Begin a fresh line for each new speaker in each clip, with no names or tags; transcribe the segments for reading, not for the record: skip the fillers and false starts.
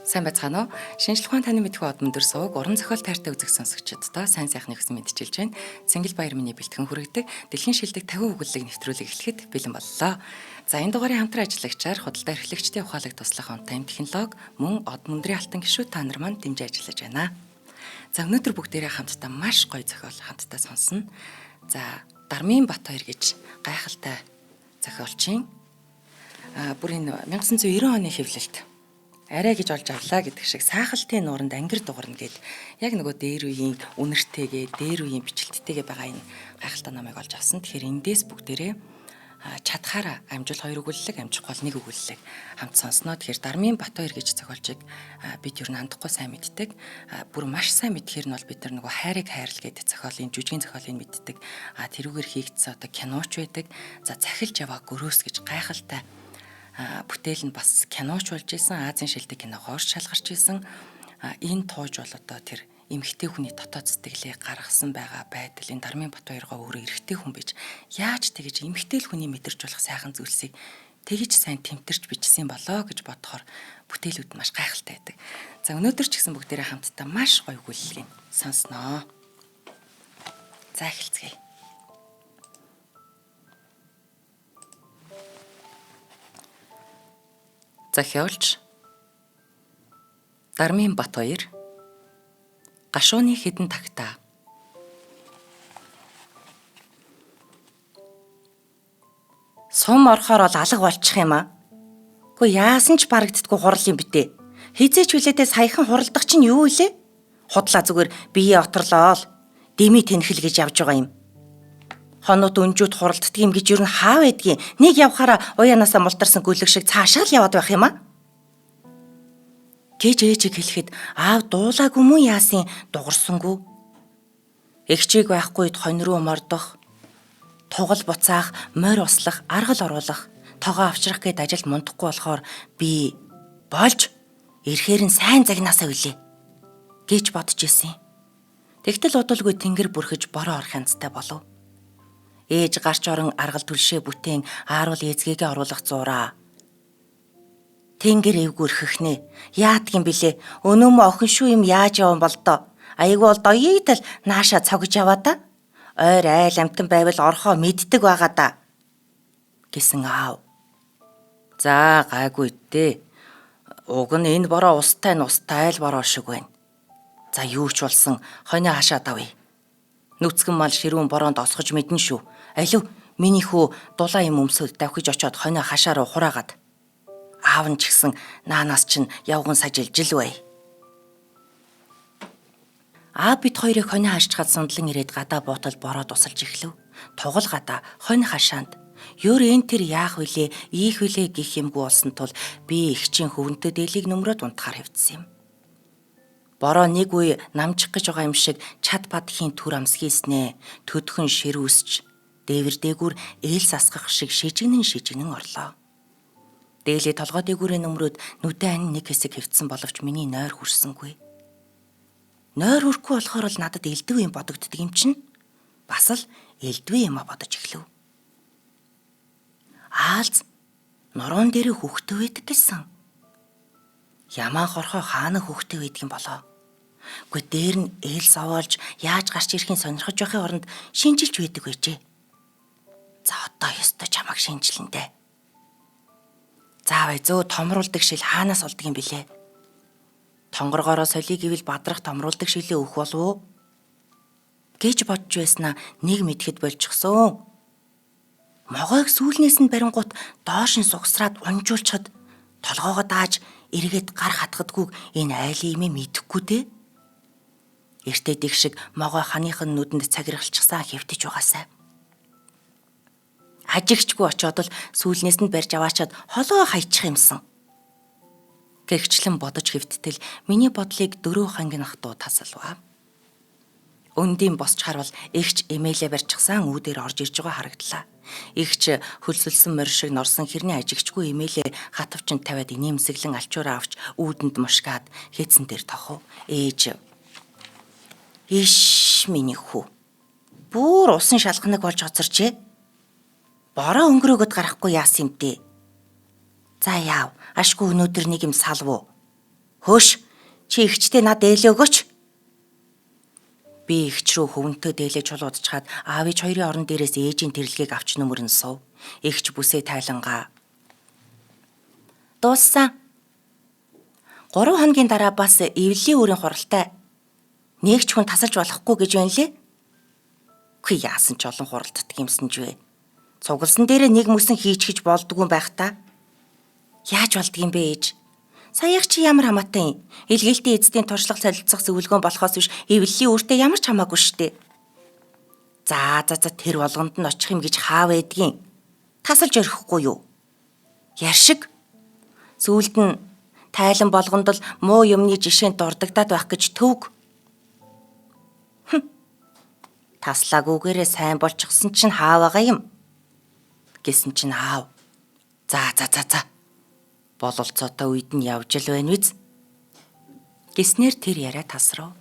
Сайн байцгаана уу? Шинжлэх ухаан таны мэдхүй од өндөр сууг уран зохиол тайртай үзэх сонсогчдоо сайн сайхны хүсэн мэдчилж байна. Цэнгэл баяр миний бэлтгэн хүргэдэг дэлхийн шилдэг 50 өгүүллэг нэвтрүүлэг эхлэхэд бэлэн боллоо. За энэ дугаарыг хамтран ажиллагчаар худалдаа эрхлэгчдийн ухаалаг туслах онтайм технологи мөн од мөндрийн алтан гишүүд та нар маань дэмжиж ажиллаж байна. За өнөөдөр бүгдээрээ хамтдаа маш гоё зохиол хамтдаа сонсно. За Дармын Бат хоёр гэж гайхалтай зохиолчин. Бүр энэ 1990 оны хэвлэлт арай гэж олж авлаа гэдэг шиг сайхалтын нууранд ангир дугарна гэд яг нөгөө дээр үеийн үнэртэйгээ дээр үеийн бичлэлттэйгээ байгаа энэ гайхалтай номыг олж авсан. Тэгэхээр эндээс бүгдээрээ чадхаараа амжил хоёр өгүүллэг, амжихгүй нэг өгүүллэг хамт сонсноо. Тэгэхээр Дармын Бат хоёр гэж зохиолчийг бид юу нандахгүй сайн мэддэг. Бүр маш сайн мэдхээр нь бол бид нар нөгөө хайрыг хайрл гэдэг зохиолын жүжигийн зохиолыг мэддэг. Тэрүүгээр хийгдсэн одоо киноч байдаг. За Захилж яваа гөрөөс гэж гайхалтай бүтээл нь бас киноч болж исэн, Азийн шилдэг киногоор шалгарч исэн. Энэ тууж бол одоо тэр эмэгтэй хүний дотоод сэтгэлийг гаргасан байгаа байдал энэ Дармын Бат хоёроо өөрөө эрэгтэй хүн биш. Яаж тэгэж эмэгтэй л хүний мэдэрч болох сайхан зүйлсийг тэгэж сайн тэмтэрч бичсэн болоо гэж бодохоор бүтээлүүд нь маш гайхалтай байдаг. За өнөөдөр ч гэсэн бүгдээрээ хамтдаа маш гоё өгүүлэлгийг сонсноо. За эхэлцгээе. Зохиолч Дармын Бат хоёр гашууны хідэн тагтаа. Сум орохоор бол алга болчих юм аа. Гэхдээ яасан ч барагддаггүй хурал юм битээ. Хизээч хүлээдээ саяхан хуралдах чинь юу вэ? Худлаа зүгээр бие оторлоо л дими тэнхэл гэж явж байгаа юм. Хонууд өнжүүд хуралддаг юм гэж юу н хаа байдгийг нэг явхаараа уяанаасаа мултарсан гүлэг шиг цаашаа л яваад байх юм аа. Гэж ээжиг хэлэхэд аав дуулаагүй мөн яасын дугарсангүй. Эгчийг байхгүй үед хонь руу мордох, тугал буцаах, морь услах, аргал оруулах, тогоо авчрах гээд ажилд мундахгүй болохоор би болж ирэхээр нь сайн загнаасаа үлээ гэж бодож ирсэн. Тэгтэл удалгүй тэнгэр бүрхэж бороо орох янзтай болов. Ээж гарч орон аргал түлшээ бүтээн ааруул эзгээгээ оруулах зураа. Тэнгэр эвгүрхэх нэ. Яадгийн билээ. Өнөөмө охин шүү юм яаж яван болдоо. Айгүй бол доёйтал нааша цогж яваа да. Ойр айл амтан байвал орхоо мэддэг байгаа да. Гэсэн аав. За гайгүй дээ. Уг нь энэ бороо устай л бороо шиг байна. За юу ч болсон хоньо хашаа давъя. Нүцгэн мал ширүүн бороонд осгож мэднэ шүү. Алив миний хүү дулаа юм өмсөд давхиж очоод хоньо хашаа руу хураагаад. Аав нь ч гэсэн наанаас чинь явган сажилж л бай. Аав бид хоёрыг хоньо хашчихад сундлан ирээд гадаа буутал бороо тусалж эхлэв. Тугал гадаа хонь хашаанд ёр энэ тэр яах вүлээ, ийх вүлээ гэх юмгүй болсон тул би эгчийн хөвөнтөд дэлийг нөмрөөд унтахаар хэвдсэн юм. Бороо нэг үе намчих гэж байгаа юм шиг чад бадхийн түр амсгийснэ. Төдхөн шир үсч дээвэр дээгүр ээл сасгах шиг шижигнэн орлоо. Дээлээ толгой дээгүүрээ нөмрөөд нүдэн ань нэг хэсэг хэвдсэн боловч миний нойр хүрсэнгүй. Нойр хүрхгүй болохоор л надад элдв юм бодогддөг юм чинь. Бас л элдвэ юм а бодож эхлэв. Аалз норон дээр хүүхдээ байдаг гэсэн. Ямаа хорхоо хаана хүүхдээ байдаг юм болоо. Гэхдээ дээр нь ээл совоолж яаж гарч ирэхин сонирхож байхын оронд шинжилж байдаг байжээ. За одоо ёстой чамаг шинжилэндэ. Заавал зөө томруулдаг шил хаанаас олдог юм бэлээ? Тонгоргоороо солиё гэвэл бадрах томруулдаг шилээ өөх болов уу? Гэж бодж байснаа нэг мэдхэд болчихсон. Могойг сүүлнээс нь барингууд доош нь сугсраад унжуулчаад толгоогоо дааж эргээд гар хатгадгүй энэ айлын юм мэдэхгүй дээ. Эртээ дих шиг могой ханыхын нүдэнд цагиргалчихсан хэвтэж байгаасай. Хажигчгүй очоод л сүүлнээс нь барьж аваачаад холоо хайчих юмсан. Гэгчлэн бодож хэвттэл миний бодлыг дөрөв хангийн ах дуу тасалваа. Өндийн босч харвал эгч эмээлээ барьчихсан үүдээр орж ирж байгаа харагдлаа. Эгч хөлсөлсөн морь шиг норсон хэрний ажигчгүй эмээлээ хатавчин тавиад инээмсэглэн алчуураа авч үүдэнд мушгаад хэдсэн дээр тохов. Ээж иш миний хүү. Бүр усан шалхнаг болж хоцорчээ. Бороо өнгөрөөгд гарахгүй яасан юм дээ. За яав, ашгүй өнөөдөр нэг юм салв уу?
Хөөш, чи ихчтэй над ээлээ өгөөч. Би ихч рүү хөвөнтөө дээлээ чулуудчихад аав ээж хоёрын орон дээрээс ээжийн тэрлэгийг авч нүмерэн сув. Ихч бүсээ тайлангаа. Дууссан. 3 хоногийн дараа бас эвлэлийн өрийн хуралтай. Нэг ч хүн тасалж болохгүй гэж байна лээ. Хүй яасан ч олон хуралддаг юмсан ч вэ. Цугласан дээрээ нэг мөсөн хийчихэж болдгүй байх та. Яаж болдгийм бэ ээж? Саяах чи ямар хамаатай юм? Илгээлтийн эцдийн туршлага солилцох зөвлөгөөн болохоос биш эвлэлийн үртэй ямар ч хамаагүй штэ. За тэр болгонд нь очих юм гэж хаа байдгийн? Тасалж орхихгүй юу? Яршиг. Сүүлд нь тайлан болгонд л муу юмны жишээнд дурддагдаад байх гэж төвг. Таслаагүйгээрээ сайн болчихсон чинь хаа байгаа юм? Гэсэн чинь аав. За. Бололцоотой үед нь явж л байна биз? Гэснээр тэр яриа тасрав.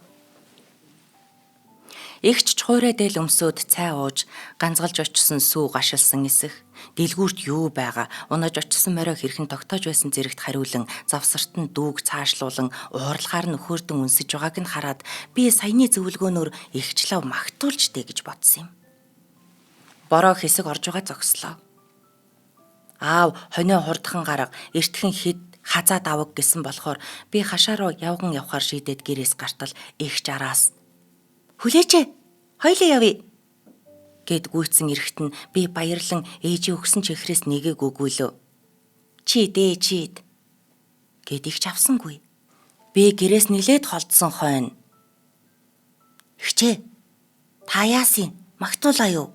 Игч чухуурай дээл өмсөөд цай ууж, ганцгалж очсон сүү гашилсан эсэх, дэлгүүрт юу байгаа, унаж очсон морио хэрхэн тогтоож байсан зэрэгт хариулан, завсарт нь дүүг цаашлуулан, уурлахаар нөхөрдөн үнсэж байгааг нь хараад би саяны зөвлөгөөнөөр игчлав магтуулж дээ гэж бодсон юм. Бороо хэсэг орж байгаа зогслоо. Аав хонио хурдхан гарга, эртхэн хэд хазаад аваг гэсэн болохоор би хашаа руу явган явхаар шийдээд гэрээс гартал игч араас. Хүлээч, хоёлаа явъя гэд гүйцэн ирэхт нь би баярлан ээжийн өгсөн чихрээс нэгийг өгвөлөө. Чи дээчид гэд игч авсангүй. Би гэрээс нилээд холдсон хойно. Игчээ, та яасын магтуулаа юу?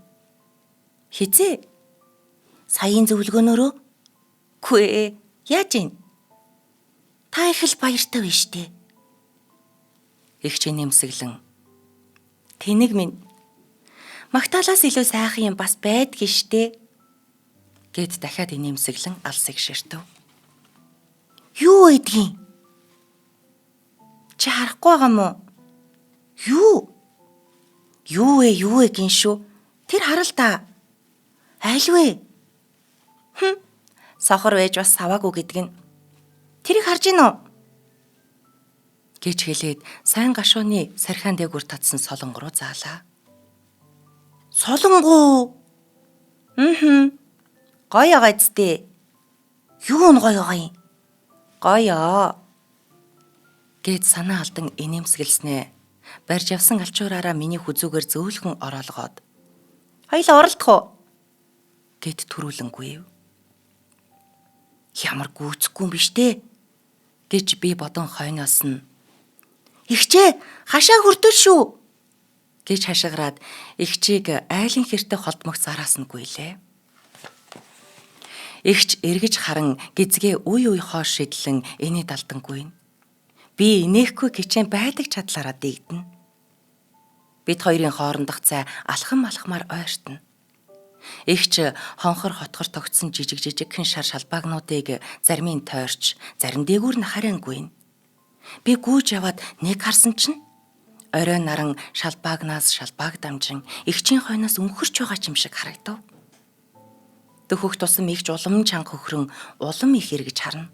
Хизээ? Саяын зөвлөгөөнөөрөө? Гүй яаж ийн? Та их л баяртай байна штэ. Игч нэмсэглэн. Тэнэг минь. Магтаалаас илүү сайхан юм бас байдгийн штэ. Гэт дахиад нэмсэглэн алсыг ширтв. Юу байдгийн? Чи харахгүй байгаа мó? Юу вэ гин шүү. Тэр харал та. Айлвэ? Сохор байж бас саваагүй гэдэг нь. Тэрийг харж гин үү? Гэж хэлээд сайн гашууны сархиан дээгүүр татсан солонго руу заалаа. Солонгоо. Гоё гайцтэй. Юу нь гоё юм? Гоё. Гэт санаа алдан инээмсэглэснэ. Барьж явсан алчуураараа миний хүзүүгээр зөөлхөн ороолгоод. Хоёлаа оролдох уу? Гэт төрүүлэнгүй. Ямар гүйцэхгүй юм биш дээ гэж би бодон хойноос нь. Игчээ, хашаа хүртэл шүү гэж хашгираад игчийг айлын хэртэй холдмогц араас нь гүйлээ. Игч эргэж харан гизгээ үе хоош шидлэн энэд алдангүй. Би инехгүй кичэн байдаг чадлаараа дэгдэнэ. Бид хоёрын хоорондох цай алхам алхмаар ойртно. Игч хонхор хотгор тогтсон жижигхэн шар шалбаагнуудыг зарим нь тойрч, зарим дээгүүр нь харангуй. Би гүйж яваад нэг харсан чинь орой наран шалбаагнаас шалбааг дамжин игчийн хойноос өнхөрч байгаа юм шиг харагдав. Дөхөх тусам игч улам чанга хөхрөн улам их эргэж харна.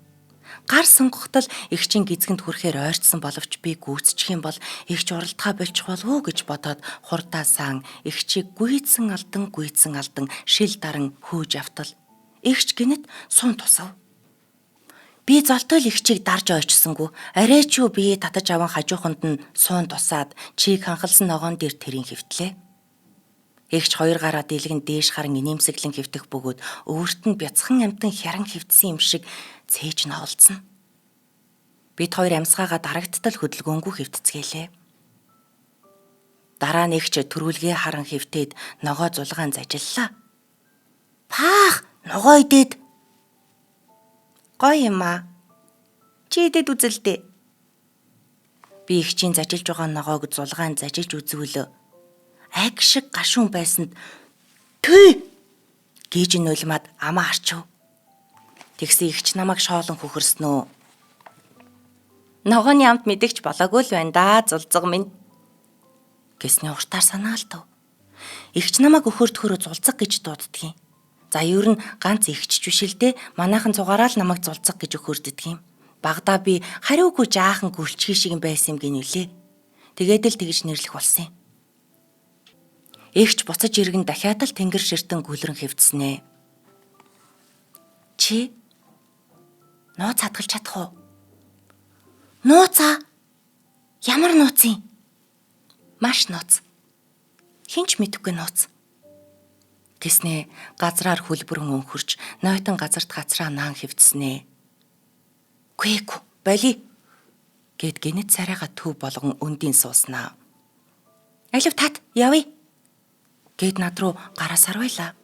Гар сонгохдол игчийн гизгэнд хүрэхээр ойртсон боловч би гүйцчих юм бол игч уралдгаа болчих болов уу гэж бодоод хурдаасaan игчийг гүйцэн алдан шил даран хөөж автал игч гинэт сун тусав. Би золтой л игчийг дарж ойчсонгүй арай ч юу бие татаж аван хажууханд нь суун тусаад чийг ханхалсан ногоон дээр тэрийн хөвтлээ. Игч хоёр гараа дийлгэн дээш харан инээмсэглэн хөвтөх бөгөөд өөрт нь бяцхан амтан хяран хөвтсөн юм шиг цээж новолцсон. Бид хоёр амьсгаагаа дарагдтал хөдөлгөөнгүй хөвтцгээлээ. Дараа нь игч төрүүлгээ харан хөвтөөд ногоо зулгаан зажиллаа. Паах, ногоо идээд. Гоё юм аа. Чи идээд үзэлдээ. Би игчийн зажилж байгаа ногоог зулгаан зажилж үзвэл аг шиг гашуун байсанд түй гэж нулимад амаа арчив. Тэгсэн игч намайг шоолон хөхөрснөө. Ногооны амт мэдэгч болоогүй л байна да зулцэг минь. Гэсний уртаар санаалтав. Игч намайг өхөрдөхөөрөө зулцэг гэж дууддгийн. За ер нь ганц игч ч биш л дээ манайхан цугаараа л намайг зулцэг гэж өхөрддөг юм. Багадаа би хариугүй жаахан гүлчгий шиг байсан юм гинүлээ. Тэгээд л тэгж нэрлэх болсон юм. Эгч буцаж иргэн дахиад л тэнгэр ширтэн гүлрэн хэвдснэ. Чи нууц хадгалж чадах уу? Нууцаа? Ямар нууц юм? Маш нууц. Хинч мэдэхгүй нууц. Тэснэ газраар хөлбөрөн өнхөрч нойтон газарт гацраа наан хэвдснэ. Гүйгүй боли гэд гинэт царайга төв болгон өндийн сууснаа. Алив тат явъя гэд над руу гараа сарвайлаа.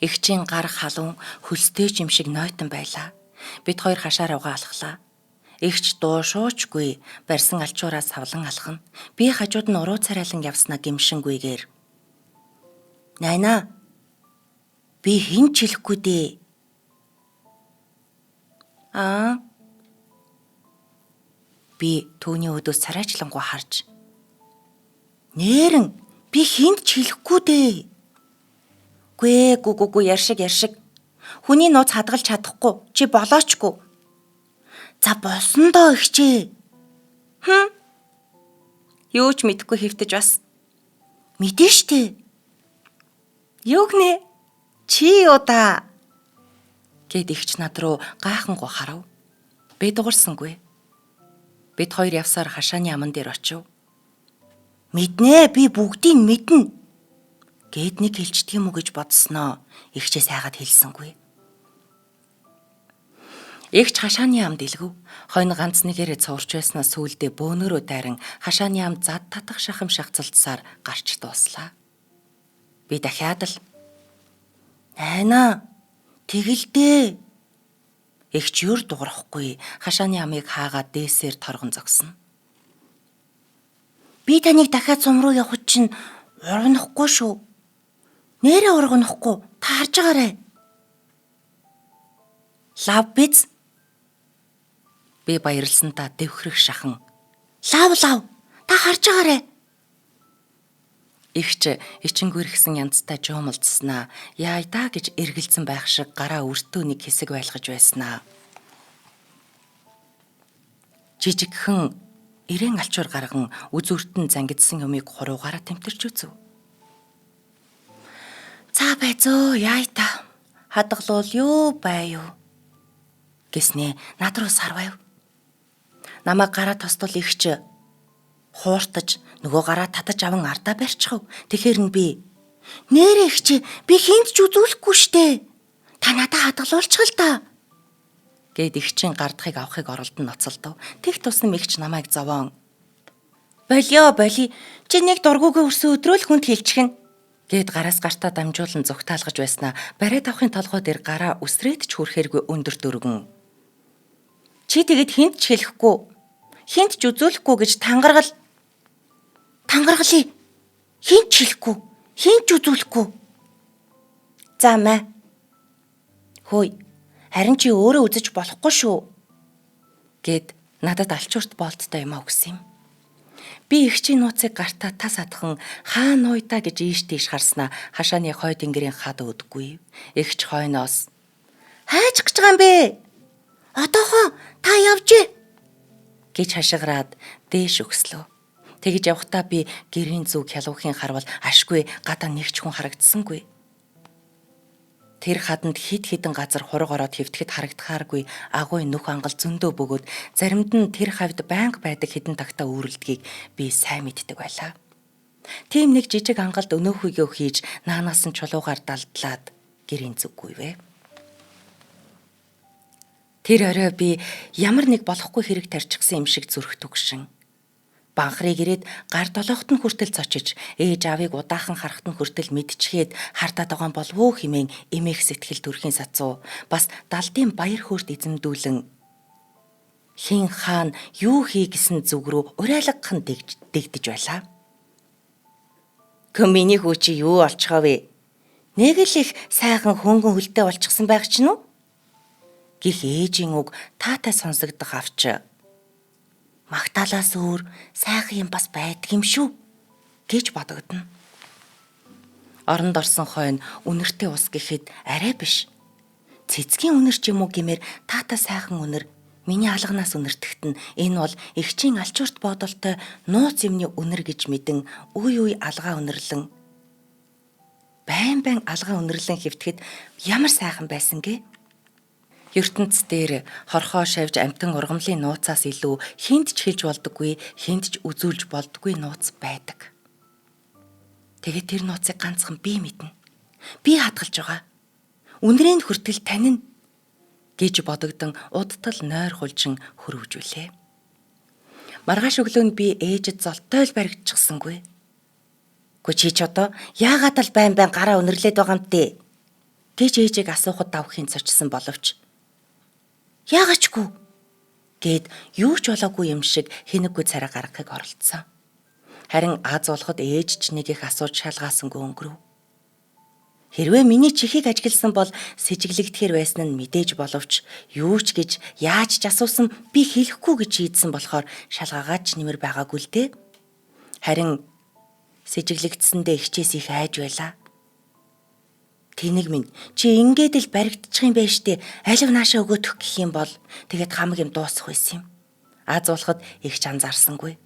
Игчийн гар халуун хөлстэй юм шиг нойтон байлаа. Бид хоёр хашаар угаалхлаа. Игч дуу шуучгүй барьсан алчуураас савлан алхна. Би хажууд нь уруу царайлан явснаа гимшингүйгээр. Найна. Би хин ч хэлэхгүй дээ. Би түүний өдөөс царайчлангуу харж. Нээрэн би хинт ч хэлэхгүй дээ. Гү яршиг. Хүний нууц хадгалж чадахгүй чи болоочгүй. За болсон доо ихчээ. Юу ч мэдэхгүй хэвтэж бас. Мэдэн штэ. Юу гэнэ? Чи юу да? Гэт ихч над руу гайхангуй харав. Би дуурсангүй. Бид хоёр явсаар хашааны аман дээр очив. Мэднэ, би бүгдийг мэднэ. Гэт нэг хэлждэг юм уу гэж бодсноо. Ихчээ сайгаад хэлсэнгүй. Игч хашааны амд илгэв. Хойно ганц нэгээрээ цуурч байснаа сүүлдээ бөөнөрөө дайран хашааны амд зад татах шахам шахацалдсаар гарч дууслаа. Би дахиад л Найна тэгэлдээ. Игч юр дуурахгүй хашааны амыг хаагаад дээсээр торгон зогсно. Би таныг дахиад сум руу явах чинь ургахгүй шүү. Нэрээ ургахгүй та харж байгаарай. Лав биз. Би баярлсантаа дэвхрэх шахан. Лав та харж байгаарай. Игч ичингүрхсэн янзтай жуумалдснаа яайдаа гэж эргэлзэн байх шиг гараа өртөө нэг хэсэг байлгаж байснаа. Жижигхэн ирээн алчуур гарган үзүүртэн зангидсан юмыг хуруугаараа тэмтэрч үзв. За байзөө яайта хадгалуул юу бай юу гэснээ над руу сарвав. Намайг гараа тостол игч хууртаж нөгөө гараа татаж аван ардаа барьчихав. Тэгэхээр нь би нэрээ игч би хинт ч үзүүлэхгүй штэ. Та надаа хадгалуулчих л та. Гэд игчийн гардахыг авахыг оролдон ноцолдов. Тэг тусам игч намайг зовоон. Боли чи нэг дургуугийн өрсөн өдрөө л хүнд хэлчихнэ. Гэд гараас гартаа дамжуулан зүгтаалгаж байснаа бариад авахын толгой дээр гараа үсрээд ч хүрхээргүй өндөр дөргөн. Чи тэгэд хинт ч хэлэхгүй, хинт ч үзүүлэхгүй гэж тангаргалъя. Хинт ч хэлэхгүй, хинт ч үзүүлэхгүй. За мэ. Хөөе, харин чи өөрөө үзэж болохгүй шүү. Гэд надад алчуурт болттой юм өгсөн юм. Би игчийн нууцыг гартаа тас атхан хаана уйдаа гэж ийш тийш харснаа хашааны хой тэнгэрийн хад өдгүй. Игч хойноос хайж гэж байгаа юм бэ? Одоохон та явжээ гэж хашгираад дээш өгслөө. Тэгж явхдаа би гэрийн зүг хялуухын харвал ашгүй гадаа нэг ч хүн харагдсангүй. Тэр хаданд хид хідэн газар хург ороод хэвтгэд харагдахааргүй агуй нүх ангал зөндөө бөгөөд заримд нь тэр хавьд байнга байдаг хідэн тагтаа үүрэлдгийг би сайн мэддэг байлаа. Тийм нэг жижиг ангалд өнөөхүйгөө хийж наанаас нь чулуугаар далдлаад гэрийн зүггүйвэ. Тэр орой би ямар нэг болохгүй хэрэг тарьчихсан юм шиг зүрх түгшин. Банхрыг ирээд гар долоохот нь хүртэл цочиж, ээж аавыг удаахан харахт нь хүртэл мэдчихэд хартаад байгаа болов уу хэмээн эмээх сэтгэл төрхийн сацуу бас далдын баяр хөөрт эзэмдүүлэн хин хаан юу хий гэсэн зүг рүү урайлгахан дэгдэж байлаа. Миний хүү чи юу олцгоо вэ? Нэг л их сайхан хөнгөн хөлтэй болчихсон байх ч нь үү? Гэх ээжийн үг таатай сонсогдох авч магтаалаас өөр сайхан юм бас байдаг юм шүү гэж бодогдно. Оронд орсон хойно үнэртэй ус гэхэд арай биш. Цэцгийн үнэр ч юм уу гэмээр таата сайхан үнэр миний алганаас үнэртэхт нь энэ бол эгчийн алчуурт бодолтой нууц юмны үнэр гэж мэдэн үе үе алгаа үнэрлэн байн алгаа үнэрлэн хөвтөхэд ямар сайхан байсан гээ. ертөнц дээр хорхоо шавж амтан ургамлын нууцаас илүү хинт ч хэлж болдоггүй, хинт ч үзүүлж болдоггүй нууц байдаг. Тэгээд тэр нууцыг ганцхан би мэднэ. Би хадгалж байгаа. Үнэрийн хүртэл танина гэж бодогдсон удтал нойр хулжин хөрвжүүлээ. Маргааш өглөө нь би ээжэд золтой л баригдчихсангүй. Гү чи ч одоо яагаад л байн гараа үнэрлээд байгаа юм те гэж ээжийг асуухад давхын цочсон боловч яагачгүй гэд юу ч болоогүй юм шиг хэнэггүй царай гаргахыг оролдсон. Харин аз болоход ээж ч нэг их асууж шалгаасангүй өнгөрөв. Хэрвээ миний чихийг ажигласан бол сэжиглэгдэхэр байсан нь мэдээж боловч юу ч гэж яаж ч асуусан би хэлэхгүй гэж шийдсэн болохоор шалгаагаад ч нэмэр байгаагүй л дээ. Харин сэжиглэгдсэндээ ихчээс их айж байлаа. Тэнэг минь чи ингээд л баригдчих юм байна штэ. Алив наашаа өгөөдөх гэх юм бол тэгээд хамаг юм дуусах байсан юм. Аз болоход их ч анзаарсангүй.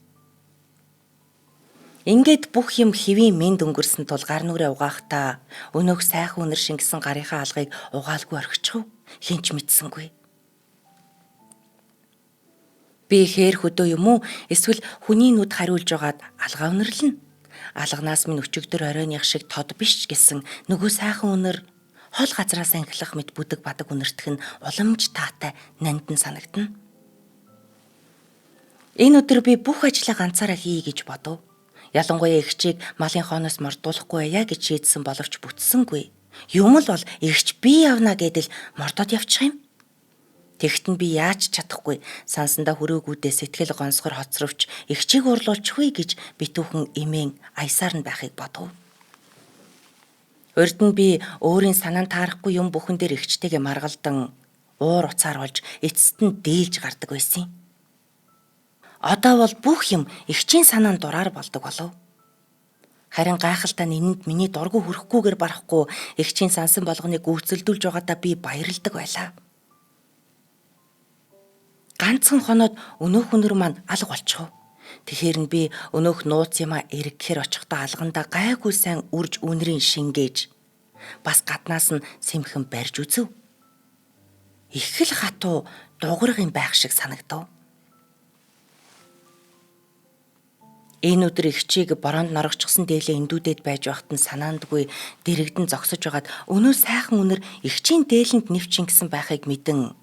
Ингээд бүх юм хэвийн мэд өнгөрсөн тул гар нүрээ угаахтаа өнөөх сайхан үнэр шингэсэн гарынхаа алгыг угаалгүй орхичихв. Хинч мэдсэнгүй. Би хээр хөдөө юм уу эсвэл хүний нүд хариулж байгаад алгаа үнэрлэнэ. Алганаас минь өчигдөр оройных шиг тод биш гэсэн нөгөө сайхан үнэр хол газраас анхлах мэт бүдэг бадаг үнэртэх нь уламж таатай нандин санагдана. Энэ өдөр би бүх ажлаа ганцаараа хий гэж бодов. Ялангуяа эгчийг малын хооноос мордуулахгүй яа гэж шийдсэн боловч бүтсэнгүй. Юм л бол эгч би явна гэдэл мордоод явчих юм. Тэгтэн би яаж чадахгүй сансандаа хөрөөгүүдээ сэтгэл гонсгор хоцровч эгчийг урлуулчихгүй гэж битүүхэн эмээн аясаар нь байхыг бодов. Урд нь би өөрийн санаанд таарахгүй юм бүхэн дээр эгчтэйгээ маргалдан уур уцаар болж эцэст нь дээлж гардаг байсан юм. Одоо бол бүх юм эгчийн санаанд дураар болдог болов. Харин гайхалтай нэнд миний дургүй хүрэхгүйгээр барахгүй эгчийн сансан болгоныг гүйцэлдүүлж байгаадаа би баярлдаг байлаа. Ганцхан хоноод өнөөх өнөр маань алга болчихов. Тэгэхээр нь би өнөөх нууц юмаа эргэхээр очихдоо алгандаа гайгүй сайн үрж үнэрийн шингээж бас гаднаас нь сэмхэн барьж үзв. Их л хатуу дуграх юм байх шиг санагдав. Энэ өдөр эгчийг бороонд норгочихсон дээлээ эндүүдэд байж байхад нь санаандгүй дэрэгдэн зогсож байгаад өнөө сайхан үнэр эгчийн дээлэнд нэвчингсэн байхыг мэдэн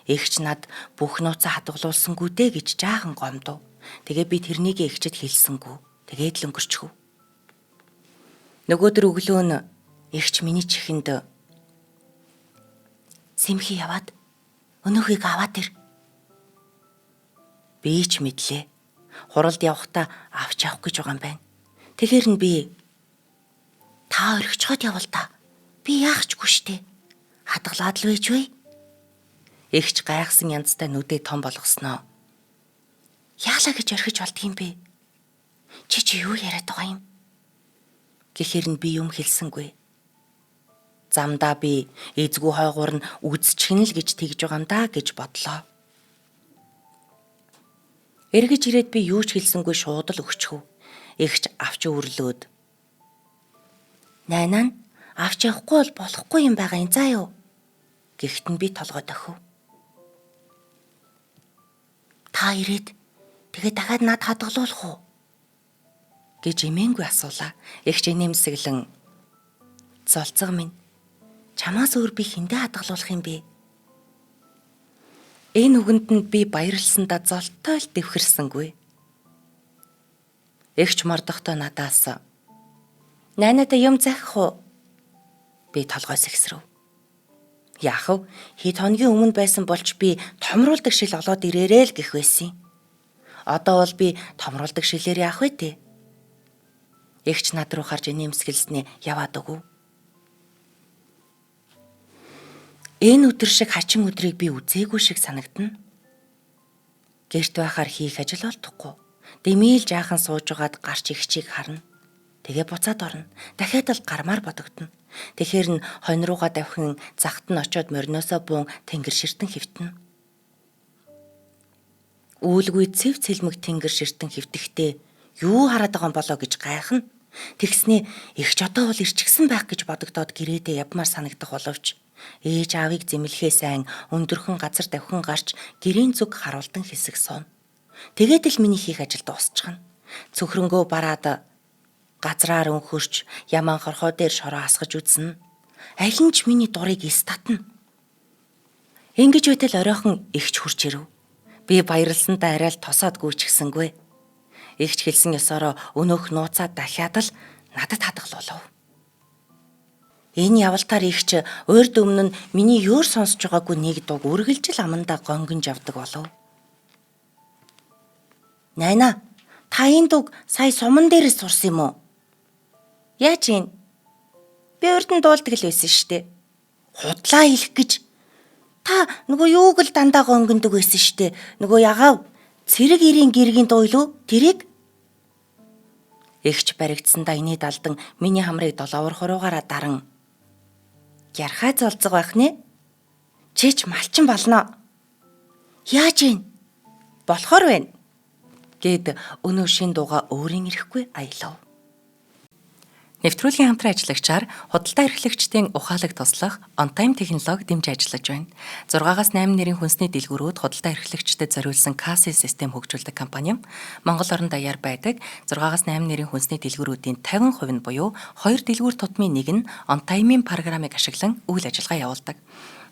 эгч над бүх нууцаа хадгалуулсангүй дээ гэж жаахан гомдов. Тэгээ би тэрнийг эгчэд хэлсэнгүй. Тэгээд л өнгөрчихв. Нөгөөдөр өглөө нь эгч миний чихэнд "Сэмхий яваад өнөөхийг аваад ир." Би ч мэдлээ. Хуралд явахдаа авч явах гэж байгаа юм байна. Тэгэхээр нь би "Та орхичход явал та. Би яахчгүй штэ. Хадгалаад л байж вэ?" Эгч гайхсан янзтай нүдээ том болгосноо. "Яалаа гэж орхиж болдгийм бэ? Чи юу яриад байгаа юм?" Гэхээр нь би юм хэлсэнгүй. Замдаа би эзгүй хойгуур нь үзчихэн л гэж тэгж байгаа юм да гэж бодлоо. Эргэж ирээд би юу ч хэлсэнгүй шууд л өгчихв. Эгч авч өрлөөд "Найнаа нь авч явахгүй бол болохгүй юм байгаа юм заа юу?" Гэхдээ нь би толгой дохив. "Та ирээд тэгээд дахиад над хадгалуулах уу?" гэж эмээнгүй асуулаа. Эгч инээмсэглэн "Золцго минь, чамаас өөр би хэндээ хадгалуулах юм бэ?" Энэ үгэнд нь би баярлсандаа золтой л дэвхэрсэнгүй. Эгч мордохдоо надаас "Найнаатай юм захих уу?" Би толгой сэгсрэв. Яах вэ? Хэд хоногийн өмнө байсан болч би томруулдаг шил олоод ирээрээ л гэх байсан. Одоо бол би томруулдаг шилээр яах вэ те? Эгч над руу харж инээмсэглэснээ яваад өгөв. Энэ өдөр шиг хачин өдрийг би үзээгүй шиг санагдана. Гэрт байхаар хийх ажил олдохгүй. Дэмийл жаахан сууж байгаад гарч эгчийг харна. Тэгээ буцаад орно. Дахиад л гармаар бодогдно. Тэгэхээр нь хонь руугаа давхин захт нь очиод мориноосоо буун тэнгэр ширтэн хөвтнө. Үүлгүй цэв цэлмэг тэнгэр ширтэн хөвтөхдөө юу хараад байгаа юм болоо гэж гайхна. Тэгснээ эгч одоо бол ирчихсэн байх гэж бодогдоод гэрээдээ явмаар санагдах боловч ээж аавыг зэмлэхээ сайн өндөрхөн газар давхин гарч гэрийн зүг харуулдан хэсэг сууна. Тэгээд л миний хийх ажил дуусчихна. Цөхрөнгөө бараад газраар өнхөрч ямаан хорхоо дээр шороо асгаж үзнэ. Аль нь ч миний дурыг эс татна. Ингэж байтал оройхон эгч хурж ирэв. Би баярлсандаа арай л тосоод гүйчихсэнгүй. Эгч хэлсэн ёсороо өнөөх нууцаа дахиад л надад хадгалуулав. Энэ явалтаар эгч урд өмнө нь миний ёор сонсож байгаагүй нэг дуг үргэлжил амандаа гонгонж явдаг болов. Найна, та энэ дуг сая суман дээрээс сурсан юм уу? Яаж ийн? Би урд нь дуулдаг л байсан штэ. Худлаа хэлэх гэж. Та нөгөө юуг л дандаа гонгондог байсан штэ. Нөгөө ягаав цэрэг ирийн гэргийн дуйлуу тэрийг эгч баригдсандаа инээд алдан миний хамрыг долоовор хуруугаараа даран ярхаа золцог байх нэ? Чич малчин болно. Яаж ийн? Болохоор байна. Гэд өнөө шин дууга өөрийн ирэхгүй аялав. Нэвтрүүлгийн хамтран ажиллагчаар худалдаа эрхлэгчдийн ухаалаг туслах OnTime технологи дэмжиж ажиллаж байна. 6-8 нэрийн хүнсний дэлгүүрүүд худалдаа эрхлэгчдэд зориулсан кассын систем хөгжүүлдэг компани юм. Монгол орон даяар байдаг 6-8 нэрийн хүнсний дэлгүүрүүдийн 50% нь буюу 2 дэлгүүр тутмын нэг нь OnTime-ийн программыг ашиглан үйл ажиллагаа явуулдаг.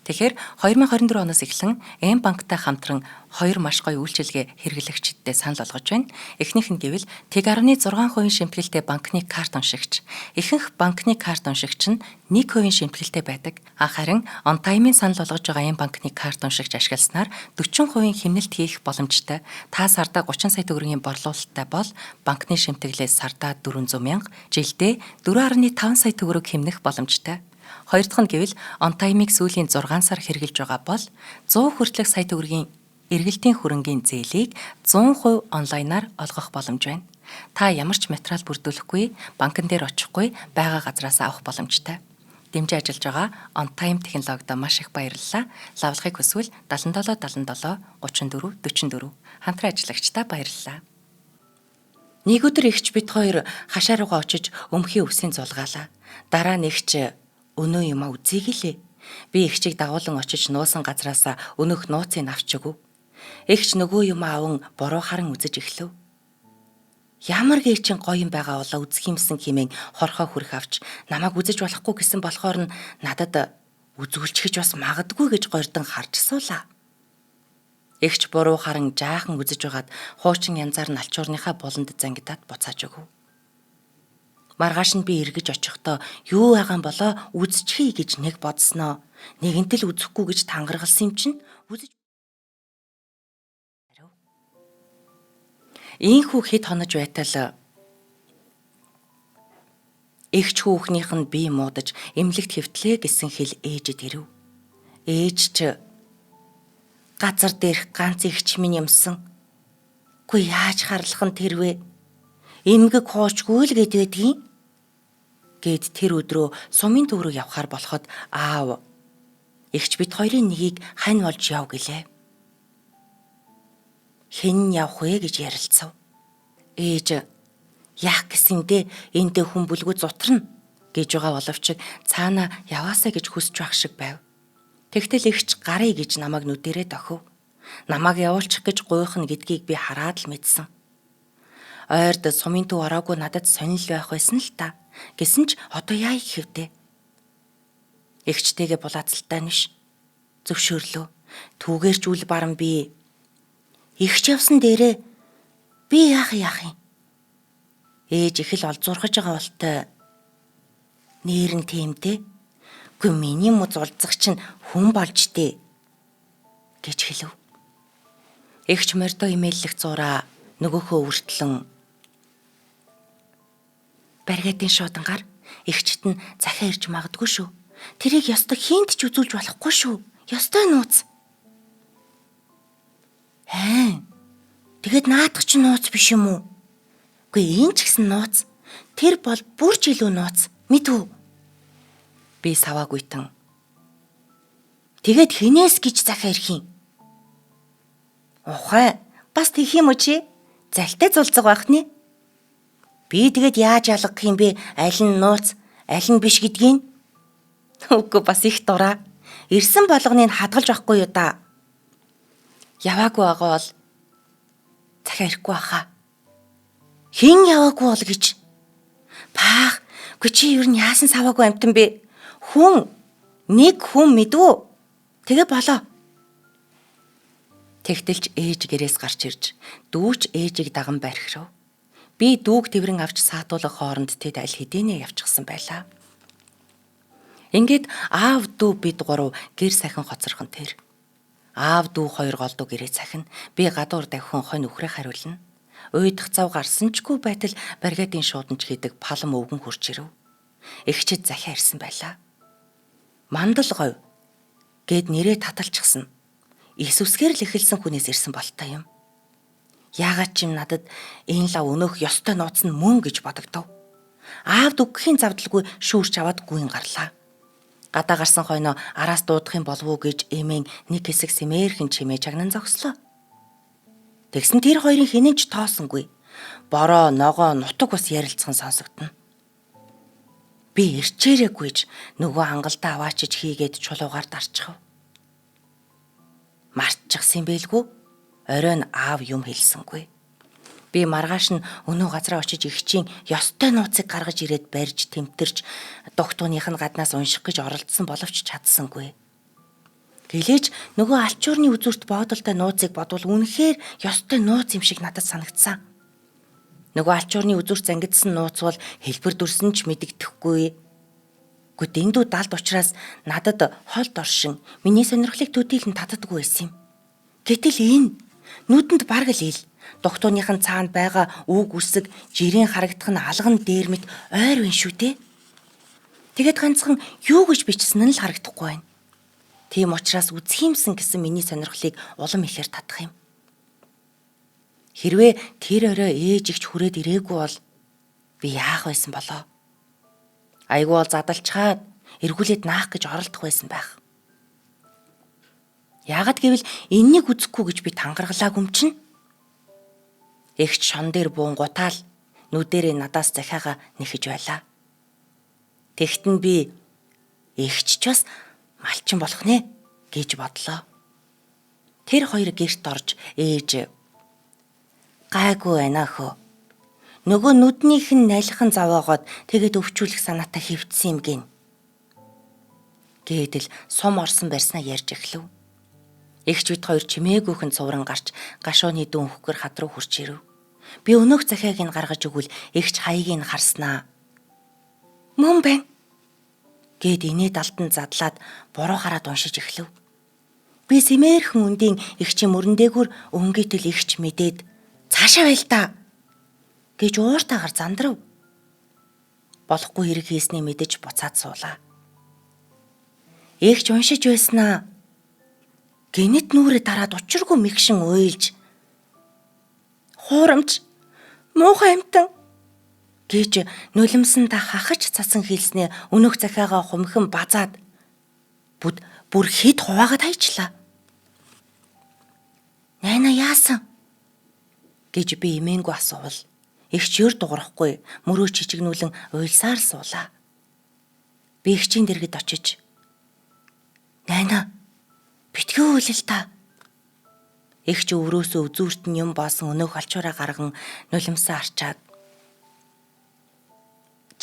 Тэгэхээр 2024 оноос эхлэн М-банктай хамтран 2 маш гоё үйлчилгээ хэрэглэгчдэд санал болгож байна. Эхнийх нь гэвэл Тэг.6% шимтгэлтэй банкны карт уншигч. Ихэнх банкны карт уншигч нь 1% шимтгэлтэй байдаг. Харин OnTime-ийн санал болгож байгаа М-банкны карт уншигч ашигласнаар 40% хэмнэлт хийх боломжтой. Та сардаа 30 сая төгрөгийн борлуулалттай бол банкны шимтгэлээс сардаа 400 мянга, жилдээ 4.5 сая төгрөг хэмнэх боломжтой. Хоёр дахь нь гэвэл OnTime-ыг сүүлийн 6 сар хэрэгжилж байгаа бол 100 хүртэлх сая төгрөгийн эргэлтийн хөрөнгийн зээлийг 100% онлайнаар олгох боломж байна. Та ямар ч материал бүрдүүлэхгүй, банкн дээр очихгүй, байгаа газраас авах боломжтой. Дэмжиж ажиллаж байгаа OnTime технологид маш их баярлалаа. Лавлахыг хүсвэл 77 77 34 44 хамтран ажиллагчдаа баярлалаа. Нэг өдөр эгч бит хоёр хашаа руугаа очиж өмхийн өвсийн зулгаалаа. Дараа нь эгч өнөө юм үзье гэлээ. Би эгчийг дагуулan очиж нуусан газраасаа өнөөх нууцыг авч өгөв. Эгч нөгөө юм аван буруу харан үзэж эхлэв. Ямар гээчин гоё юм байгаа болоо үзэх юмсан хэмээн хорхоо хүрэх авч намайг үзэж болохгүй гэсэн болохоор нь надад үзүүлчихэж бас магадгүй гэж гойрдон харж суулаа. Эгч буруу харан жаахан үзэж байгаад хуучин янзаар нь алчуурныхаа буланд зангидаад буцааж өгөв. Маргааш нь би эргэж очихдоо юу байгаа юм болоо үзчихье гэж нэг бодсноо. Нэгэнт л үзэхгүй гэж тангаргалсан юм чинь үзэж. Ийхүү хэд хонож байтал эгч хүүхнийх нь бие муудаж эмнэлэгт хэвтлээ гэсэн хэл ээжэд ирэв. Ээж ч газар дээрх ганц эгч минь юмсан. Гү яаж харлах нь тэр вэ? Эмгэг хуучгүй л гэд байдгийн. Гэд тэр өдрөө сумын төв рүү явхаар болоход аав эгч бит хоёрын нэгийг хань болж яв гэлээ. Хэн явах вэ гэж ярилцав. Ээж яах гэсэндээ эндээ хүн бүлгүй зутрна гэж байгаа боловч цаана яваасаа гэж хүсэж байх шиг байв. Тэгтэл эгч гарыг гэж намайг нүдэрээ дохив. Намайг явуулчих гэж гуйхна гэдгийг би хараад л мэдсэн. Ойрд сумын төв ороогүй надад сонирхол байх байсан л та. Гэсэн ч одоо яа их хэвдэ. Эгчтэйгээ булаацалтай нэш. Зөвшөөрлөө. Түүгээрч үл баран би эгч явсан дээрээ би яах юм. Ээж их л олзуурхаж байгаа болтой. Нэрэн тиймтэй. Гүй миний муз улзах чинь хүн болж дээ гэж хэлв. Эгч мордо имэйллэх зураа нөгөөхөө үртлэн баригатын шуудангаар эгчт нь захиа ирж магадгүй шүү. Тэрийг ёстой хинт ч үзүүлж болохгүй шүү. Ёстой нууц. Тэгэд наадах чи нууц биш юм уу? Үгүй энэ ч гэсэн нууц. Тэр бол бүр ч илүү нууц. Мэдв үү? Би саваагүйтэн. Тэгээд хинээс гэж захиа ирэх юм. Ухаан бас тийх юм уу чи? Залтай зулцэг байх нэ. Би тэгээд яаж ялгах юм бэ? Аль нь нууц, аль нь биш гэдгийг? Үгүй бас их дураа. Ирсэн болгоныг хадгалж байхгүй юу да? Яваагүй байгаа бол захиа ирэхгүй баха. Хин яваагүй бол гэж. Паах, гүй чи юу н яасан саваагүй амтан бэ? Нэг хүн мэдвүү? Тэгээ болоо. Тэгтэлж ээж гэрээс гарч ирж, дүүч ээжийг даган бархирав. Би дүүг тэврэн авч саатуулах хооронд тэд аль хэдийнэ явчихсан байлаа. Ингээд аав дүү бид гурав гэр сахин хоцорхон тэр. Аав дүү хоёр голдуу гэрээ цахин, би гадуур давхин хонь үхрээ хариулна. Уйдах зав гарсанчгүй байтал баригадын шууданч хийдэг палам өвгөн хурж ирэв. Эгчид захиа ирсэн байлаа. Мандал говь гэд нэрээ таталчихсан. Исүсгээр л эхэлсэн хүнээс ирсэн болтой юм. Яагаад ч юм надад энэ лав өнөөх ёстой нууц нь мөн гэж бодогдов. Аав дүгхийн завдалгүй шүүрч аваад гүйн гарлаа. Гадаа гарсан хойноо араас дуудах юм болов уу гэж эмээн нэг хэсэг сэмээрхэн чимээ чагнан зогслоо. Тэгсэн тэр хоёрын хинэн ч тоосонгүй. Бороо, ногоо, нутаг бас ярилцсан сонсогдно. Би ирчээрэгүйж нөгөө хангалтаа аваачиж хийгээд чулуугаар дарчихв. Мартчихсан бэлгүй. Оройн аав юм хэлсэнгүй. Би маргааш нь өнөө газраа очиж игчийн ёстой нууцыг гаргаж ирээд барьж тэмтэрч дугтууных нь гаднаас унших гэж оролдсон боловч чадсангүй. Гэлээч нөгөө алчуурны үзүүрт боодолтой нууцыг бодвол үнэхээр ёстой нууц юм шиг надад санагдсан. Нөгөө алчуурны үзүүрт зангидсан нууц бол хэлбэр дүрсэн ч мэдэгдэхгүй. Гэхдээ дэндүү далд учраас надад холд оршин миний сонирхлыг төдийлөн татдаггүй байсан юм. Гэтэл энэ нүдэнд бараг л ил. Дугтууных нь цаанд байгаа үг үсэг жирийн харагдах нь алган дээрмэт ойр вин шүү дээ. Тэгэд ганцхан юу гэж бичсэн нь л харагдахгүй байна. Тийм учраас үзхиймсэн гэсэн миний сонирхлыг улам ихээр татах юм. Хэрвээ тэр орой ээж ихч хүрээд ирээгүй бол би яах байсан болоо? Айгүй бол задалчхаад эргүүлээд наах гэж оролдох байсан байх. Яагад гэвэл энэнийг үзэхгүй гэж би тангаргалаагүй юм чинь. Эгч шон дээр буун гутаал нүдэрээ надаас захиагаа нэхэж байлаа. Тэгтэн би эгч ч бас малчин болох нэ гэж бодлоо. Тэр хоёр гэрт орж ээж гайгүй байна хөө. Нөгөө нүднийх нь найлхан заваагаад тэгэд өвчүүлэх санаатай хөвтсөн юм гин. Гэдэл сум орсон барьснаа ярьж эхлэв. Эгч бид хоёр чимээгүйхэн цувран гарч гашууны дүүн хөхөр хад руу хурж ирэв. Би өнөөх захиаг нь гаргаж өгвөл эгч хаягийг нь харснаа. Мөн байна. Гэд инээд алтан задлаад буруу хараад уншиж эхлэв. Би сэмээрхэн үндийн эгчийн мөрөн дээгүүр өнгөтөл эгч мэдээд цаашаа байл та гэж ууртаагаар зандрав. Болохгүй хэрэг хийсний мэдэж буцаад суулаа. Эгч уншиж байснаа. Гэнэт нүрэ дараад учиргүй мэгшин уйлж хуурамч муухай амтан гэж нулимсандаа хахаж цасан хэлснээ өнөөх захиагаа хумхэн базаад бүр хэд хуваагаад хайчлаа. Найна яасан гэж би эмээнгүй асуувал эгч өр дуурахгүй мөрөө чичигнүүлэн уйлсаар суулаа. Би эгчийн дэргэд очиж найна битгий үйлэл та. Эгч өврөөсөө үзүүрт нь юм боосон өнөөх алчуураа гарган нулимсаа арчаад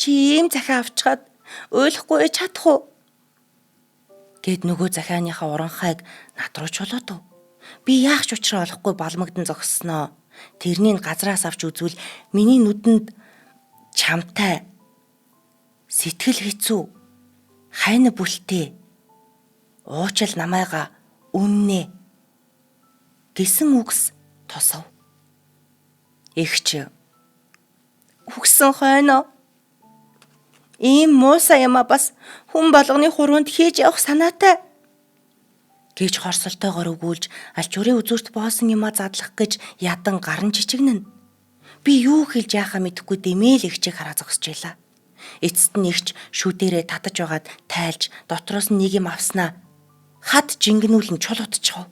чи ийм захиа авчгаад ойлгохгүй чадах уу? Гэд нөгөө захианыхаа уранхайг над руу чулуудав. Би яах ч учраа олохгүй балмагдан зогссноо. Тэрнийг газраас авч үзвэл миний нүдэнд чамтай сэтгэл хэцүү хайна бүлтэй уучил намайга үннэ гэсэн үгс тосов. Эгч үгсэн хойно ийм муусаа яма бас хүн болгоны хуруунд хийж явах санаатай гэж хорсолтойгоор өгүүлж алчуурын үзүүрт боосон юма задлах гэж ядан гарн чичигнэн. Би юу хэлж яахаа мэдэхгүй дэмээл эгчийг хараа зогсож байлаа. Эцэст нь эгч шүдэрээ татаж байгаад тайлж дотроос нь нэг юм авснаа хад жингнүүлэн чул утчихв.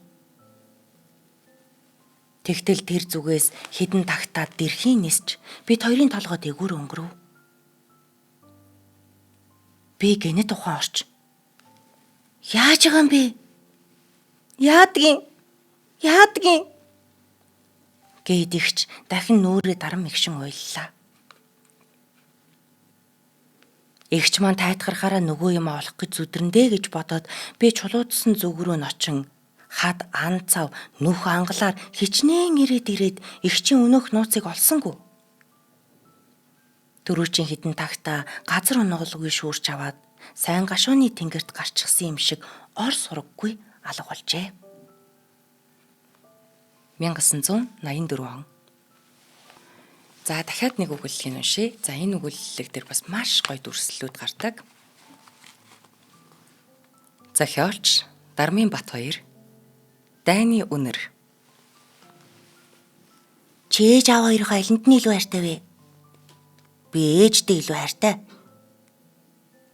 Тэгтэл тэр зүгээс хідэн тагтаад дэрхийн нисч бид хоёрын толгой дээгүүр өнгөрөв. Би гэнэт ухаан орч. Яаж байгаа юм бэ? Яадгийн гэдэгч дахин нүрээ дарам мэгшин уйллаа. Эгч маань тайтгархаараа нөгөө юм олох гэж зүдрэндээ гэж бодоод би чулуудсан зүг рүү ночин хад ан цав нүх ангалаар хичнээн ирээд эгчийн өнөөх нууцыг олсонгүй. Дөрүүчийн хідэн тагтаа газар унагалгүй шүүрч аваад сайн гашууны тэнгэрт гарчихсан юм шиг ор сураггүй алга болжээ. 1984 он. За дахиад нэг өгүүллийг уншъя. За энэ өгүүллэг дээр бас маш гоё дүрслэлүүд гардаг. Зохиолч Дармын Батбаяр. Дайны үнэр. Чи ээж аав хоёроо алинд нь илүү хайртай вэ? Би ээждээ илүү хайртай.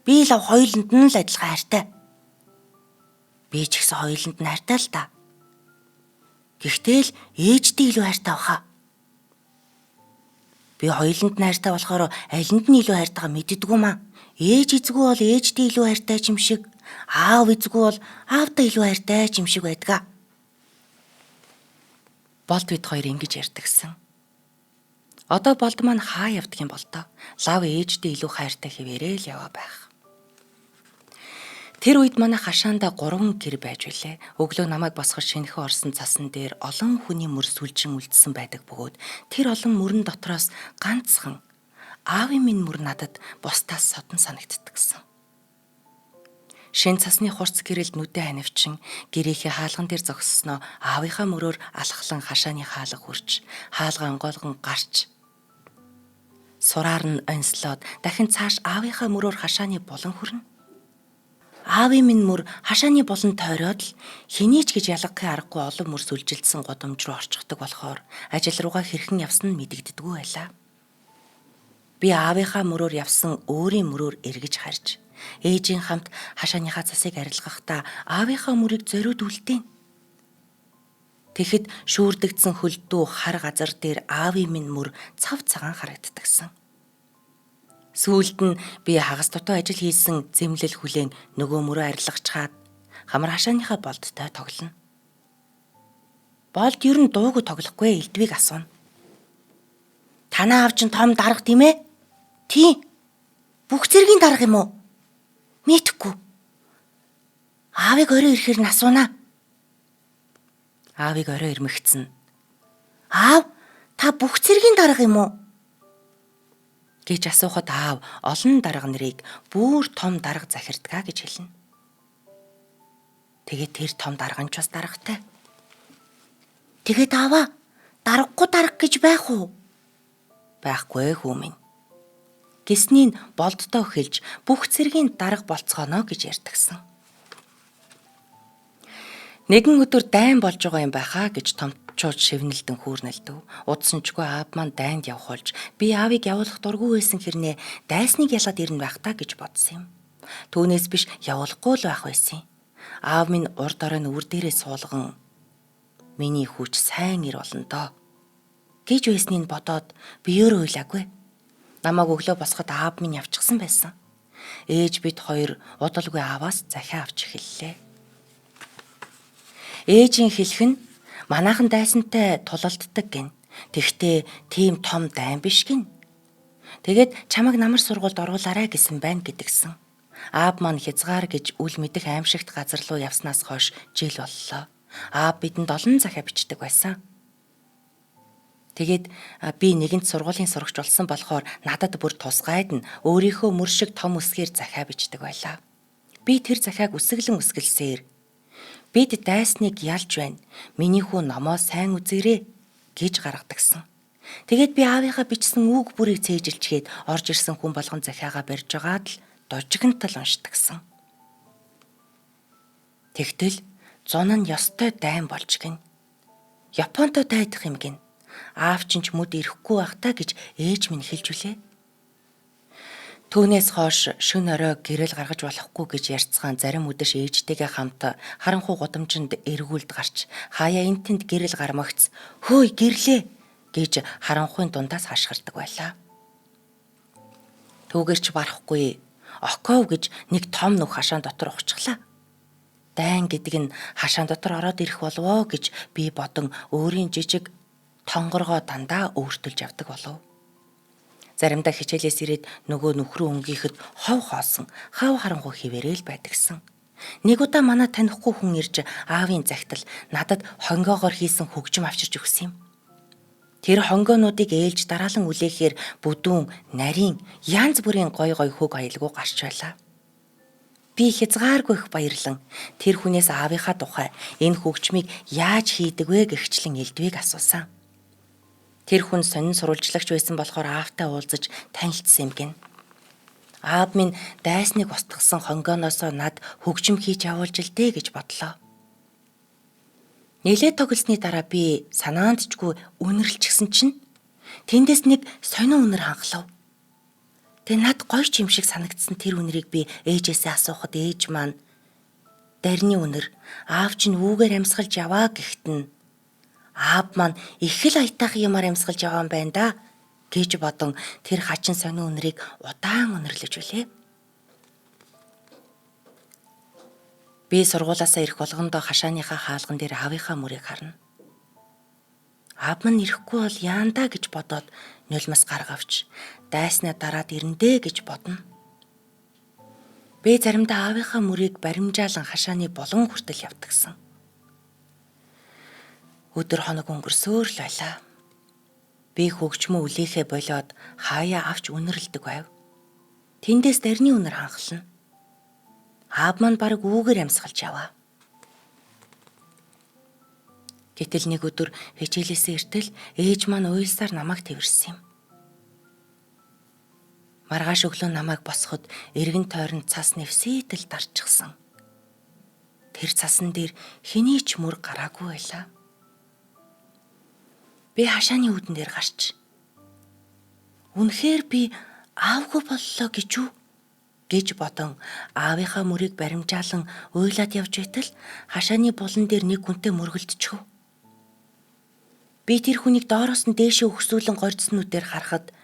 Би л хоёуланд нь л адилхан хайртай. Би ч гэсэн хоёуланд нь хайртай л та. Гэхдээ л ээждээ илүү хайртай баха. Би хоёуланд нь хайртай болохоор алинд нь илүү хайртайгаа мэддэггүй маа. Ээж эзгүй бол ээждээ илүү хайртай юм шиг, аав эзгүй бол аавдаа илүү хайртай юм шиг байдгаа. Болд бид хоёр ингэж ярьдагсан. Одоо болд маань хаа явдаг юм бол тоо. Лав ээждээ илүү хайртай хэвээрээ л яваа байх. Тэр үед манай хашаанда 3 гэр байж үлээ. Өглөө намайг босгож шинэхэн орсон цасан дээр олон хүний мөр сүлжин үлдсэн байдаг бөгөөд тэр олон мөрөн дотроос ганцхан аавын минь мөр надад бусдаас содон санагддагсан. Шин цасны хурц гэрэлд нүдэ ханивчин гэрийнхээ хаалган дээр зогссноо аавынхаа мөрөөр алхлан хашааны хаалга хүрч хаалга онгойлгон гарч сураар нь онслоод дахин цааш аавынхаа мөрөөр хашааны булан хүрнэ. Аавын минь мөр хашааны булан тойроод л хэний ч гэж ялгахын аргагүй олон мөр сүлжилдсэн годомж руу орчихдог болохоор ажил руугаа хэрхэн явсан нь мэдэгддэггүй байлаа. Би аавынхаа мөрөөр явсан өөрийн мөрөөр эргэж харж ээжийн хамт хашааныхаа цасыг арилгахдаа аавынхаа мөрийг зориуд үлдээн. Тэгэхэд шүүрдэгдсэн хөлдөө хар газар дээр аавын минь мөр цав цагаан харагддагсан. Сүүлд нь би хагас дутуу ажил хийсэн зэмлэл хүлээн нөгөө мөрөө арилгачаад хамар хашааныхаа болдтой тоглоно. Болд ер нь дуугүй тоглохгүй элдвийг асууна. Танаа аав чинь том дарга тийм ээ? Тийм. Бүх зэргийн дарга юм уу? Мэдхгүй. Аавыг орой ирэхээр нь асуунаа. Аавыг орой ирмэгцэн. Аав, та бүх зэргийн дарга юм уу? Гэж асуухад аав олон дарга нарыг бүр том дарга захирдгаа гэж хэлнэ. Тэгээд тэр том дарга нь ч бас даргатай. Тэгээд ааваа даргагүй дарга гэж байх уу? Байхгүй хүү минь. Гэснийг болддоо хэлж бүх зэргийн дарга болцгооно гэж ярьдагсан. Нэгэн өдөр дайн болж байгаа юм байхаа гэж томчууд шивнэлдэн хүүрнэлдэв. Удсанчгүй аав маань дайнд явах болж би аавыг явуулах дургүй байсан хэрнээ дайсныг ялаад ирнэ байх та гэж бодсон юм. Түүнээс биш явуулахгүй л байх байсан юм. Аав минь урд оройн өвөр дээрээ суулган миний хүүч сайн ир болно доо гэж байсныг бодоод би өөрөө уйлаагүй. Намайг өглөө босоход аав минь явчихсан байсан. Ээж бид хоёр удалгүй ааваас захиа авч эхэллээ. Ээжийн хэлэх нь манайхан дайсантай тулалддаг гин. Тэгтээ тийм том дайн биш гин. Тэгээд чамайг намар сургуульд оруулаарай гэсэн байна гэдгсэн. Аав маань хязгаар гэж үл мэдэх аимшигт газар руу явснаас хойш жил боллоо. Аав бидэнд олон захиа бичдэг байсан. Тэгээд би нэгэнт сургуулийн сурагч болсон болохоор надад бүр тусгайд нь өөрийнхөө мөр шиг том үсгээр захиа бичдэг байлаа. Би тэр захиаг үсгэлсээр бид дайсныг ялж байна. Миний хүү номоо сайн үзээрэй гэж гаргадагсан. Тэгээд би аавынхаа бичсэн үг бүрийг цээжилчгээд орж ирсэн хүн болгон захиагаа барьж байгаад л дожигнтал уншдагсан. Тэгтэл зун нь ёстой дайн болж гин. Японтой дайдах юм гин. Аав чинь ч мөд ирэхгүй байх та гэж ээж минь хэлж үлээ. Түүнээс хойш шөнө орой гэрэл гаргаж болохгүй гэж ярьцгаан зарим үдэш ээжтэйгээ хамт харанхуй гудамжинд эргүүлд гарч хаяа эн тэнд гэрэл гармагц хөөй гэрлээ гэж харанхуйн дундаас хашгирдаг байлаа. Түүгээр ч барахгүй оков гэж нэг том нүх хашаан дотор ухчихлаа. Дайн гэдэг нь хашаан дотор ороод ирэх болвоо гэж би бодон өөрийн жижиг тонгоргоо дандаа өөртөлж явдаг болов. Заримдаа хичээлээс ирээд нөгөө нүх рүү өнгийхэд хов хоосон, хав харанхуй хിവэрэл байдагсан. Нэг удаа манай танихгүй хүн ирж аавын загтал надад хонгоогоор хийсэн хөгжим авчирч өгсөн юм. Тэр хонгоонуудыг ээлж дараалан үлээхээр бүдүүн, нарийн, янз бүрийн гой хөг аялгүй гарч байлаа. Би хязгааргүй их баярлан тэр хүнээс аавынхаа тухай энэ хөгжмийг яаж хийдэг вэ гэгчлэн элдвийг асуусан. Тэр хүн сонин сурвалжлагч байсан болохоор аавтай уулзаж танилцсан юм гин. Аав минь дайсныг устгасан хонгооноосоо над хөгжим хийж явуулж л дээ гэж бодлоо. Нилээ тоглосны дараа би санаандчгүй үнэрлчихсэн чинь тэндээс нэг сонин үнэр хангалав. Тэ над гоё ч юм шиг санагдсан тэр үнэрийг би ээжээсээ асуухад ээж маань дарны үнэр аав чинь үүгээр амьсгалж яваа гэхт нь аав маань их л аятайхан юмар амьсгалж яваа юм байна да гэж бодон тэр хачин сонин үнэрийг удаан үнэрлэж үлээ. Би сургуулаасаа ирэх болгондоо хашааныхаа хаалган дээр аавынхаа мөрийг харна. Аав маань ирэхгүй бол яандаа гэж бодоод нулимс гаргавч дайснаа дараад ирэндээ гэж бодно. Би заримдаа аавынхаа мөрийг баримжаалан хашааны болон хүртэл явдагсан. Өдөр хоног өнгөрсөөр л байлаа. Би хөгжмөө үлээхэ болоод хаяа авч үнэрлдэг байв. Тэндээс дарны үнэр ханхална. Аав маань бараг үүгээр амьсгалж яваа. Гэтэл нэг өдөр хичээлээсээ иртэл ээж маань уйлсаар намайг тэрсэн юм. Маргааш өглөө намайг босоход эргэн тойронд цас нэвсийтэл дарчихсан. Тэр цасан дээр хэний ч мөр гараагүй байлаа. Би хашааны үүдэн дээр гарч үнэхээр би аавгүй боллоо гэж үү гэж бодон аавынхаа мөрийг баримжаалан уйлаад явж байтал хашааны булан дээр нэг хүнтэй мөргөлдчихв. Би тэр хүнийг доороос нь дээшээ өгсүүлэн горьцснүүдээр харахад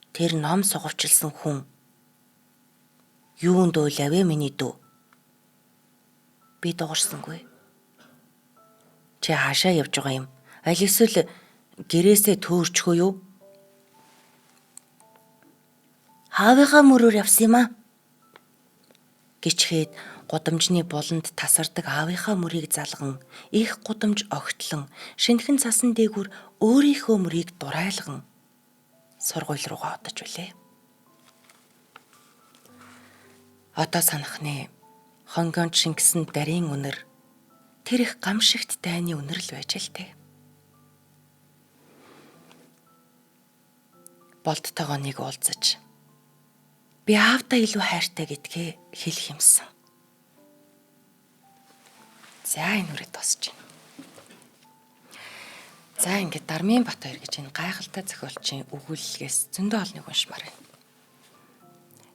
тэр ном сугавчилсан хүн. Юунд уйлав вэ миний дүү? Би дуурсангүй. Чи хаашаа явж байгаа юм? Аль эсвэл гэрээсээ төөрчхөө юу? Аавынхаа мөрөөр явсан юм аа. Гिचгээд гудамжны буланд тасардаг аавынхаа мөрийг залган их гудамж огтлон шинэхэн цасан дээгүүр өөрийнхөө мөрийг дурайлган сургууль руугаа одож үлээ. Одоо санах нэ хонгоонд шингэсэн дарийн үнэр тэр их гамшигт дайны үнэр л байж л дээ. Болдтойгоо нэг уулзаж би аавдаа илүү хайртай гэдгээ хэлэх юмсан. За энэ үрээ тосч байна. За ингээд Дармын Батбаяр гэж энэ гайхалтай зохиолчийн өгүүлэлгээс зөндөө олныг уншмаар байна.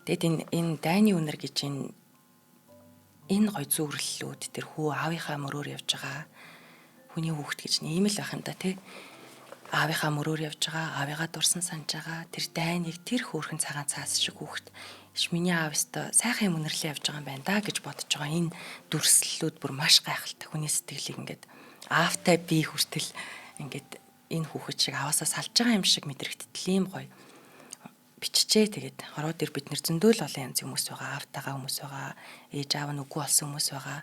Тэгэд энэ дайны үнэр гэж энэ гой зүрлэлүүд тэр хүү аавынхаа мөрөөр явж байгаа хүний хүүхэд гэж ийм л байх юм да тий. Аавынхаа мөрөөр явж байгаа, аавыгаа дурсан санаж байгаа, тэр дайныг тэр хөөрхөн цагаан цаас шиг хүүхэд. Иш миний аав өстө сайхан юм үнэрлээ явж байгаа юм байна да гэж бодож байгаа. Энэ дүрслэлүүд бүр маш гайхалтай. Хүний сэтгэлийг ингээд аавтай би хүртэл ингээд энэ хүүхэд шиг аваасаа салж байгаа юм шиг мэдрэгдтэл ийм гоё биччихээ. Тэгээд ороод ир бид нэр зөндөө л олон янз хүмүүс байгаа, аавтайгаа хүмүүс байгаа, ээж аав нь үгүй болсон хүмүүс байгаа.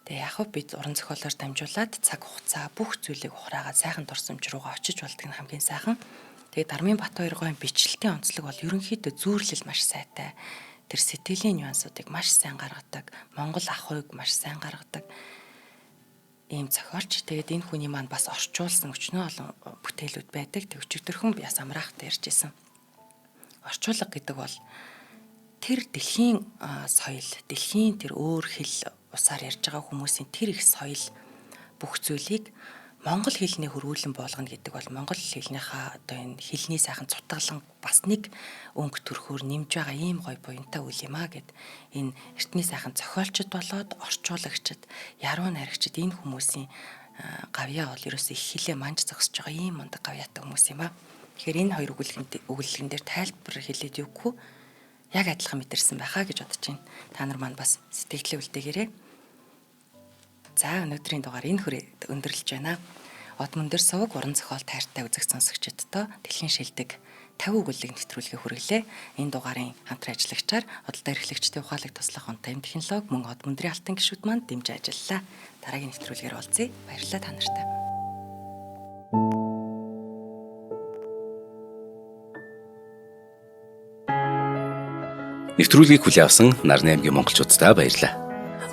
Тэгээ яг хөө бид уран зохиолоор дамжуулаад цаг хугацаа бүх зүйлийг ухраагаад сайхан дурсамж руугаа очиж болдог нь хамгийн сайхан. Тэгээ Дармын Батбаяр бичлэлтийн онцлог бол ерөнхийдөө зүүрлэл маш сайтай. Тэр сэтгэлийн нюансуудыг маш сайн гаргадаг. Монгол ах хуйг маш сайн гаргадаг. Ийм зохиолч. Тэгээд энэ хүний маань бас орчуулсан өчнөө олон бүтээлүүд байдаг. Тэг өчигдөрхөн би бас амраахтай ярьжсэн. Орчуулга гэдэг бол тэр дэлхийн соёл, дэлхийн тэр өөр хэл усаар ярьж байгаа хүмүүсийн тэр их соёл бүх зүйлийг Монгол хэлний хөрвүүлэн болгоно гэдэг бол монгол хэлнийхээ одоо энэ хэлний сайхан цутгалан бас нэг өнгө төрхөөр нэмж байгаа ийм гоё буянтай үйл юм аа гэд энэ эртний сайхан зохиолчд болоод орчуулагчд, яруу найрагчд энэ хүмүүсийн гавьяа бол ерөөсөө их хилээ манж зогсож байгаа ийм мундаг гавьяатай хүмүүс юм аа. Тэгэхээр энэ хоёр өгүүлэлгэн дээр тайлбар хэлээд юугүй яг адилхан мэдэрсэн байхаа гэж бодож байна. Та нар маань бас сэтгэлээ үлдээгээрэй. За өнөөдрийн дугаар энэ хүрээд өндөрлөж байна. Од мөндөр сувг уран зохиол тайртай үзэх сонсогчдод дэлхийн шилдэг 50 өгүүллэг нэвтрүүлгээ хүргэлээ. Энэ дугаарын хамтран ажиллагчаар одолдоо эрхлэгчдийн ухаалаг туслах онтой технологи мөн од мөндрийн алтан гишүүд маань дэмжиж ажиллалаа. Дараагийн нэвтрүүлгээр уулзъя. Баярлалаа та нартай.
Нэвтрүүлгийг хүлээн авсан Нарны аймгийн монголчуудаа баярлалаа.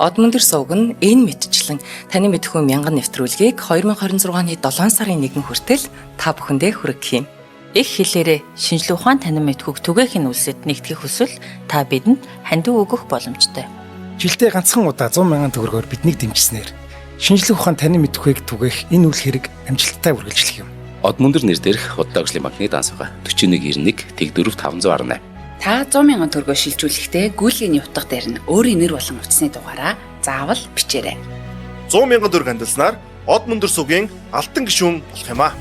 Од мөндөр сувг нь энэ мэдчлэн таны мэдхүйн мянган нэвтрүүлгийг 2026 оны 7 сарын 1 хүртэл та бүхэндээ хүргэх юм.
Их хэлээрээ шинжлэх ухаан танин мэдхүйг түгээх нь үлсэд нэгтгэх хүсвэл та бидэнд хандив өгөх боломжтой.
Жилдээ ганцхан удаа 100 мянган төгрөгөөр биднийг дэмжснээр шинжлэх ухаан танин мэдхүйг түгээх энэ үйл хэрэг амжилттай үргэлжлэх юм.
Од мөндөр нэр дээрх Худал агшлын банкны дансгаа 4191 Тэг 4518.
Та 100 мянган төгрөгөөр шилжүүлэхдээ гүйлгээний утга дээр нь өөрийн нэр болон утасны дугаараа заавал бичээрэй.
100 мянган төгрөг хандалснаар Од мөндөр сувгийн алтан гишүүн болох юм аа.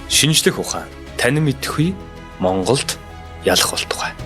Шинжлэх ухаан танин мэдхгүй Монголд ялах болтугай.